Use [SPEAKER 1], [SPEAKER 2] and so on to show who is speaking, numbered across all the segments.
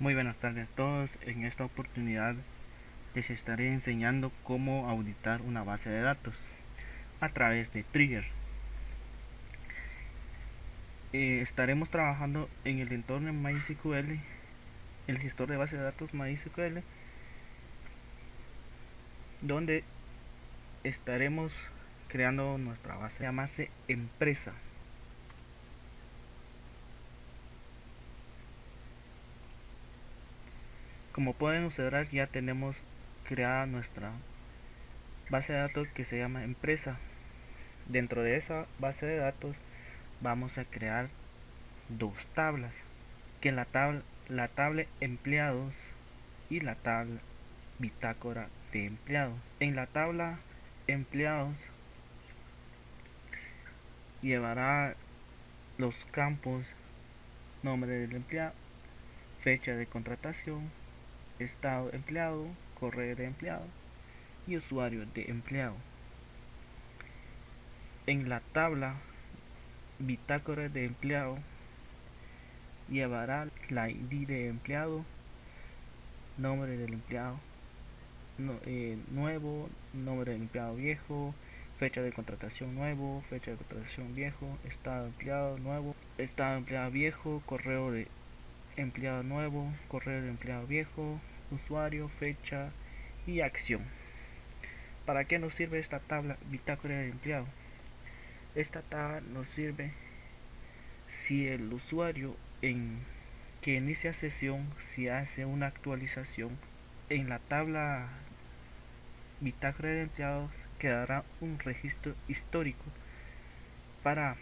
[SPEAKER 1] Muy buenas tardes a todos. En esta oportunidad les estaré enseñando cómo auditar una base de datos a través de triggers. Estaremos trabajando en el entorno MySQL, el gestor de base de datos MySQL, donde estaremos creando nuestra base, llamarse empresa. Como pueden observar, ya tenemos creada nuestra base de datos que se llama empresa. Dentro de esa base de datos vamos a crear dos tablas, que la tabla empleados y la tabla bitácora de empleados. En la tabla empleados llevará los campos: nombre del empleado, fecha de contratación, estado de empleado, correo de empleado y usuario de empleado. En la tabla bitácora de empleado llevará la ID de empleado, nombre del empleado nuevo, nombre del empleado viejo, fecha de contratación nuevo, fecha de contratación viejo, estado de empleado nuevo, estado de empleado viejo, correo de empleado nuevo, correo de empleado viejo, usuario, fecha y acción. ¿Para qué nos sirve esta tabla bitácora de empleado? Esta tabla nos sirve si el usuario que inicia sesión, si hace una actualización en la tabla bitácora de empleados, quedará un registro histórico para,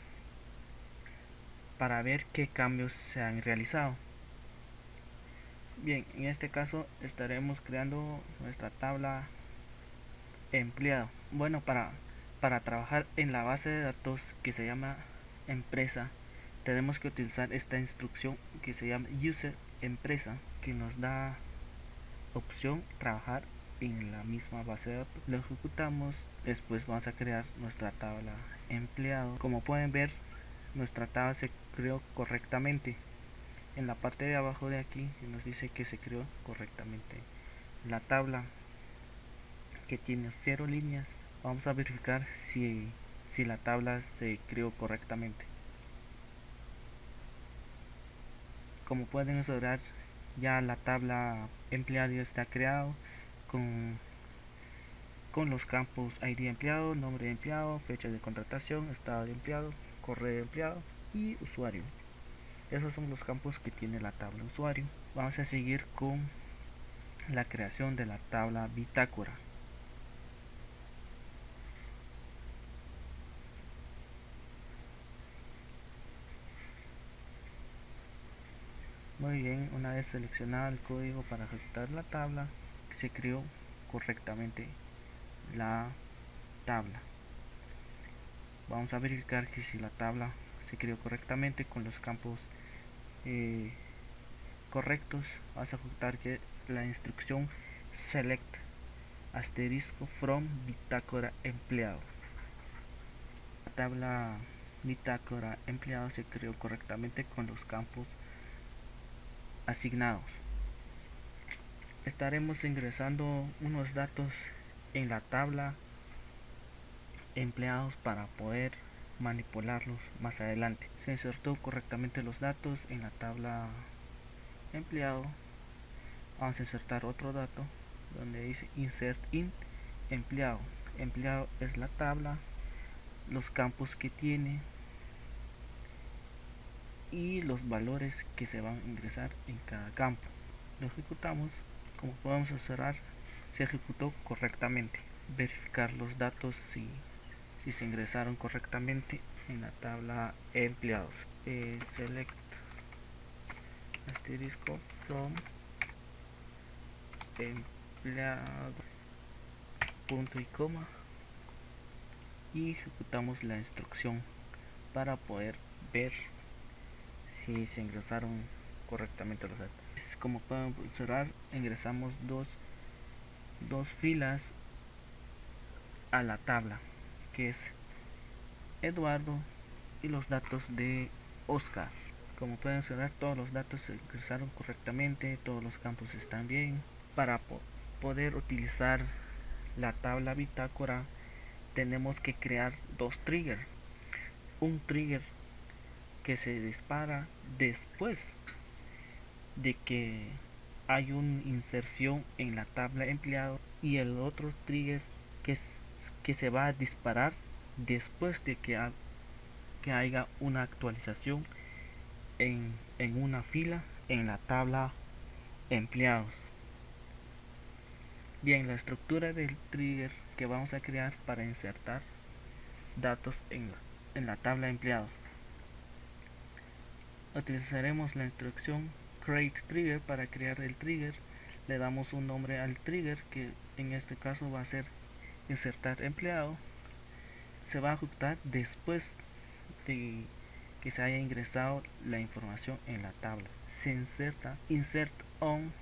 [SPEAKER 1] para ver qué cambios se han realizado. Bien, en este caso estaremos creando nuestra tabla empleado. Bueno, para trabajar en la base de datos que se llama empresa, tenemos que utilizar esta instrucción que se llama user empresa, que nos da opción trabajar en la misma base de datos. Lo ejecutamos, después vamos a crear nuestra tabla empleado. Como pueden ver, nuestra tabla se creó correctamente. En la parte de abajo de aquí nos dice que se creó correctamente la tabla, que tiene 0 líneas. Vamos a verificar si la tabla se creó correctamente. Como pueden observar, ya la tabla empleado ya está creado con los campos ID empleado, nombre de empleado, fecha de contratación, estado de empleado, correo de empleado y usuario. Esos son los campos que tiene la tabla usuario. Vamos a seguir con la creación de la tabla bitácora. Muy bien, una vez seleccionado el código para ejecutar la tabla, se creó correctamente la tabla. Vamos a verificar que si la tabla se creó correctamente con los campos correctos. Vamos a ejecutar que la instrucción select asterisco from bitácora empleado. La tabla bitácora empleado se creó correctamente con los campos asignados. Estaremos ingresando unos datos en la tabla empleados para poder manipularlos más adelante. Se insertó correctamente los datos en la tabla empleado. Vamos a insertar otro dato donde dice insert in empleado. Empleado es la tabla, los campos que tiene y los valores que se van a ingresar en cada campo. Lo ejecutamos. Como podemos observar, se ejecutó correctamente. Verificar los datos si se ingresaron correctamente en la tabla empleados. Select asterisco from empleado punto y coma, y ejecutamos la instrucción para poder ver si se ingresaron correctamente los datos. Como pueden observar, ingresamos dos filas a la tabla, que es Eduardo y los datos de Oscar. Como pueden observar, todos los datos se ingresaron correctamente, todos los campos están bien. Para poder utilizar la tabla bitácora tenemos que crear dos triggers. Un trigger que se dispara después de que hay una inserción en la tabla empleado, y el otro trigger que se va a disparar después de que haya una actualización en una fila en la tabla empleados. Bien, la estructura del trigger que vamos a crear para insertar datos en la tabla empleados. Utilizaremos la instrucción create trigger para crear el trigger. Le damos un nombre al trigger, que en este caso va a ser insertar empleado. Se va a ejecutar después de que se haya ingresado la información en la tabla. Se inserta insert on,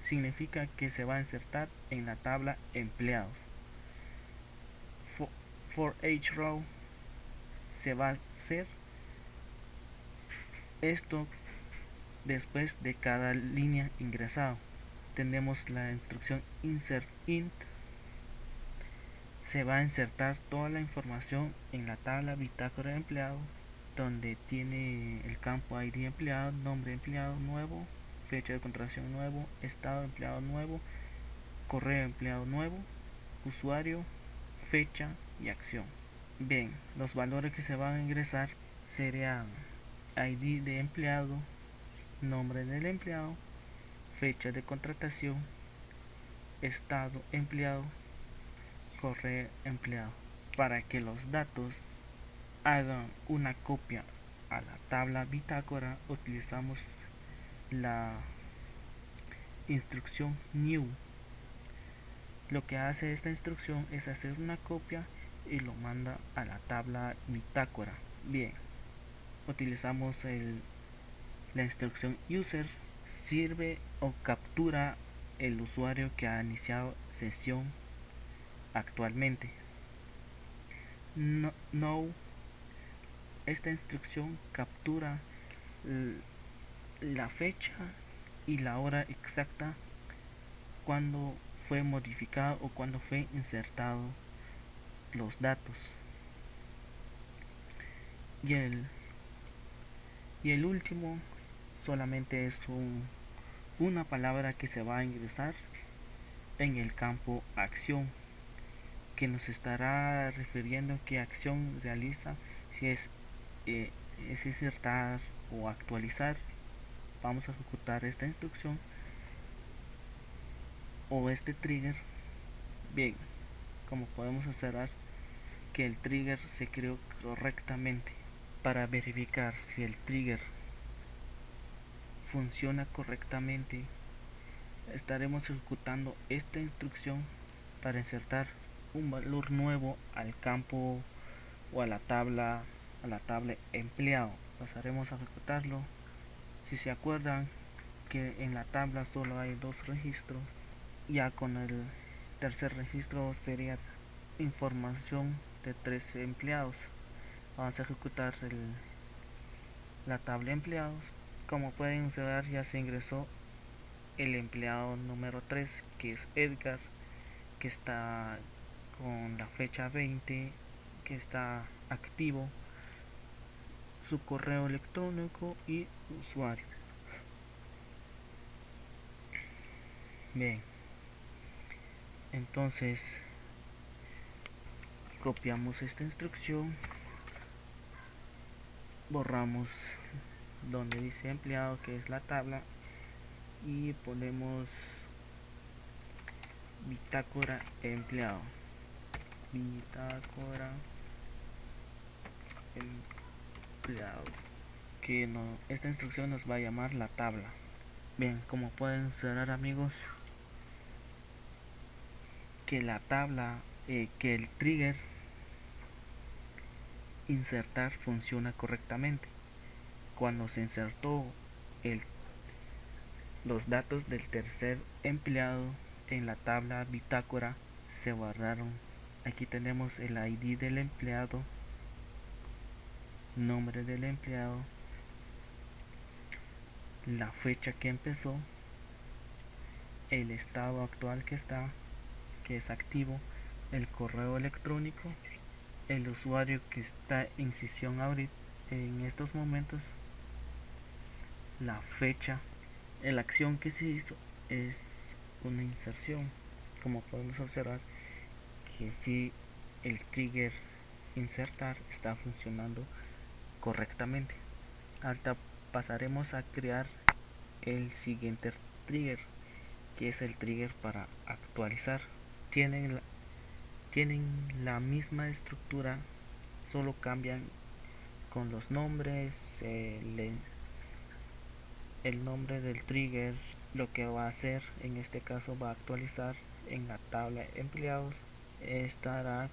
[SPEAKER 1] significa que se va a insertar en la tabla empleados. For each row se va a hacer esto después de cada línea ingresado. Tenemos la instrucción insert int. Se va a insertar toda la información en la tabla bitácora de empleado, donde tiene el campo ID empleado, nombre empleado nuevo, fecha de contratación nuevo, estado empleado nuevo, correo empleado nuevo, usuario, fecha y acción. Bien, los valores que se van a ingresar serían ID de empleado, nombre del empleado, fecha de contratación, estado empleado, correo empleado. Para que los datos hagan una copia a la tabla bitácora, utilizamos la instrucción new. Lo que hace esta instrucción es hacer una copia y lo manda a la tabla bitácora. Bien, utilizamos la instrucción user. Sirve o captura el usuario que ha iniciado sesión actualmente. No, esta instrucción captura la fecha y la hora exacta cuando fue modificado o cuando fue insertado los datos. Y el último solamente es una palabra que se va a ingresar en el campo acción, que nos estará refiriendo qué acción realiza, si es insertar o actualizar. Vamos a ejecutar esta instrucción o este trigger. Bien, como podemos observar que el trigger se creó correctamente. Para verificar si el trigger funciona correctamente, estaremos ejecutando esta instrucción para insertar un valor nuevo al campo o a la tabla empleado. Pasaremos a ejecutarlo. Si se acuerdan que en la tabla solo hay dos registros, ya con el tercer registro sería información de 13 empleados. Vamos a ejecutar la tabla empleados. Como pueden observar, ya se ingresó el empleado número 3, que es Edgar, que está con la fecha 20, que está activo, su correo electrónico y usuario. Bien, entonces copiamos esta instrucción, borramos donde dice empleado, que es la tabla, y ponemos bitácora empleado, bitácora empleado, que esta instrucción nos va a llamar la tabla. Bien, como pueden observar, amigos, que la tabla, que el trigger insertar funciona correctamente. Cuando se insertó los datos del tercer empleado en la tabla bitácora, se guardaron. Aquí tenemos el ID del empleado, nombre del empleado, la fecha que empezó, el estado actual que está, que es activo, el correo electrónico, el usuario que está en sesión ahorita en estos momentos, la fecha, la acción que se hizo es una inserción. Como podemos observar que si el trigger insertar está funcionando correctamente. Ahorita pasaremos a crear el siguiente trigger, que es el trigger para actualizar. Tienen la misma estructura, solo cambian con los nombres, el nombre del trigger. Lo que va a hacer en este caso, va a actualizar en la tabla empleados, estará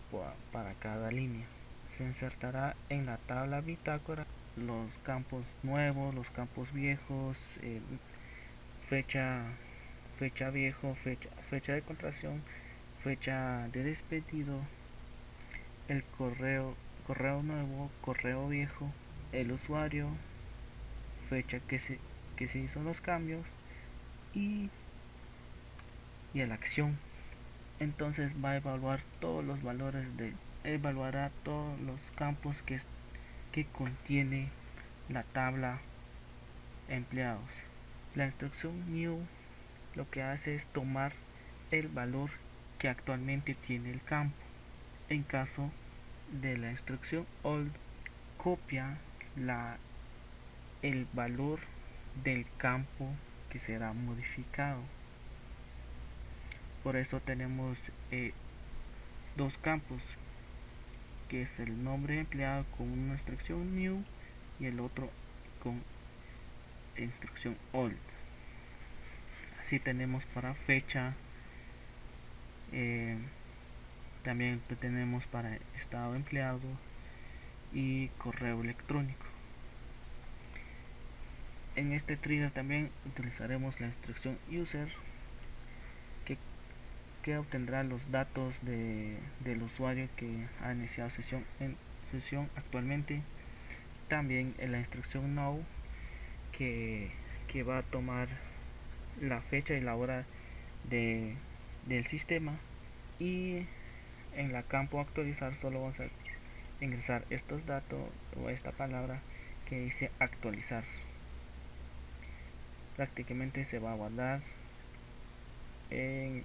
[SPEAKER 1] para cada línea. Se insertará en la tabla bitácora los campos nuevos, los campos viejos, fecha viejo, fecha de contracción, fecha de despedido, el correo nuevo, correo viejo, el usuario, fecha que se hizo los cambios, y, y la acción. Entonces va a evaluar todos los valores evaluará todos los campos que contiene la tabla empleados. La instrucción new lo que hace es tomar el valor que actualmente tiene el campo. En caso de la instrucción old, copia el valor del campo que será modificado. Por eso tenemos dos campos, que es el nombre empleado con una instrucción new y el otro con instrucción old. Así tenemos para fecha, también tenemos para estado empleado y correo electrónico. En este trigger también utilizaremos la instrucción user, que obtendrá los datos del usuario que ha iniciado sesión actualmente. También en la instrucción now, que va a tomar la fecha y la hora del sistema. Y en la campo actualizar solo vamos a ingresar estos datos o esta palabra que dice actualizar. Prácticamente se va a guardar en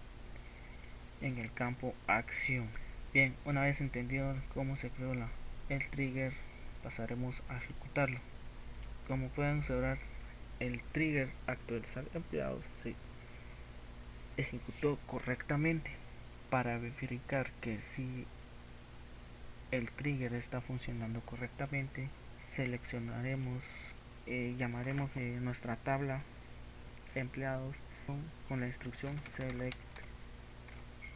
[SPEAKER 1] el campo acción. Bien, una vez entendido cómo se creó el trigger, pasaremos a ejecutarlo. Como pueden observar, el trigger actualizar empleados se ejecutó correctamente. Para verificar que si el trigger está funcionando correctamente, seleccionaremos, llamaremos nuestra tabla empleados con la instrucción select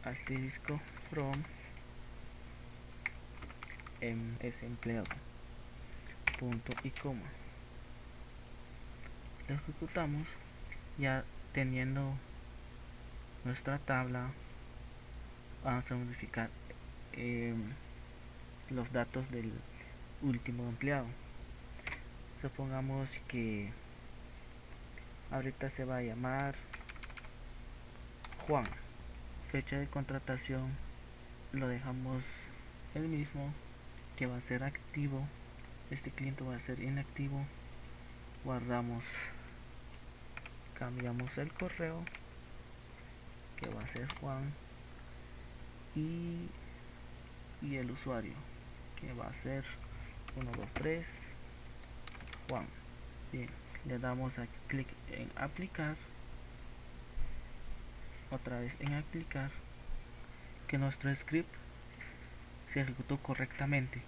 [SPEAKER 1] asterisco from empleado, punto y coma. Lo ejecutamos. Ya teniendo nuestra tabla, vamos a modificar los datos del último empleado. Supongamos que ahorita se va a llamar Juan. Fecha de contratación lo dejamos el mismo, que va a ser activo. Este cliente va a ser inactivo. Guardamos, cambiamos el correo, que va a ser Juan, y el usuario, que va a ser 123 Juan. Bien, le damos a clic en aplicar, otra vez en aplicar, que nuestro script se ejecutó correctamente.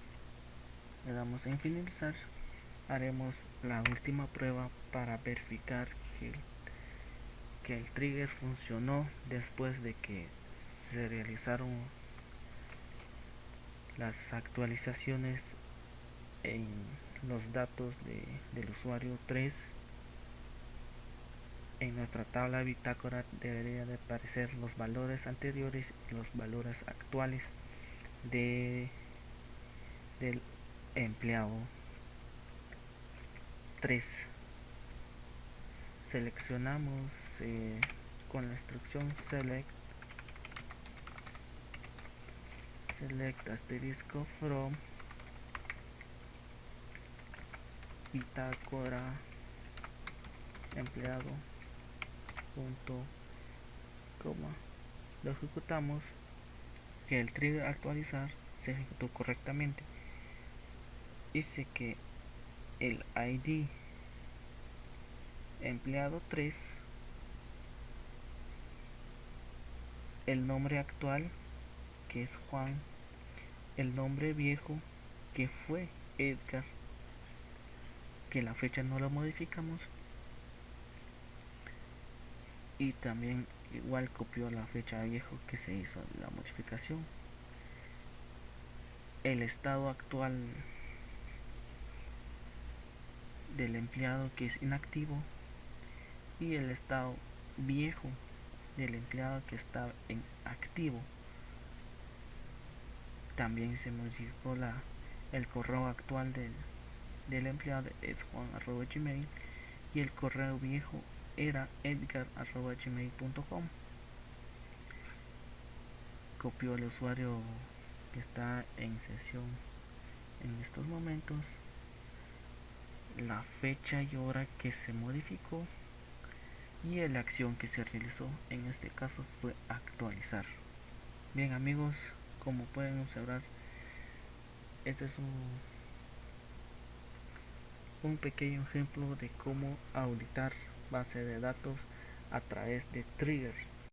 [SPEAKER 1] Le damos en finalizar. Haremos la última prueba para verificar que el trigger funcionó después de que se realizaron las actualizaciones en los datos del usuario 3. En nuestra tabla bitácora debería de aparecer los valores anteriores y los valores actuales del empleado 3. seleccionamos con la instrucción select asterisco from bitácora empleado punto coma, lo ejecutamos, que el trigger actualizar se ejecutó correctamente. Dice que el ID empleado 3, el nombre actual que es Juan, el nombre viejo que fue Edgar, que la fecha no la modificamos, y también igual copió la fecha viejo que se hizo la modificación. El estado actual del empleado que es inactivo y el estado viejo del empleado que está en activo. También se modificó el correo actual del empleado es juan@gmail y el correo viejo era edgar@gmail.com. Copió el usuario que está en sesión en estos momentos, la fecha y hora que se modificó y la acción que se realizó, en este caso fue actualizar. Bien amigos, como pueden observar, este es un pequeño ejemplo de cómo auditar base de datos a través de triggers.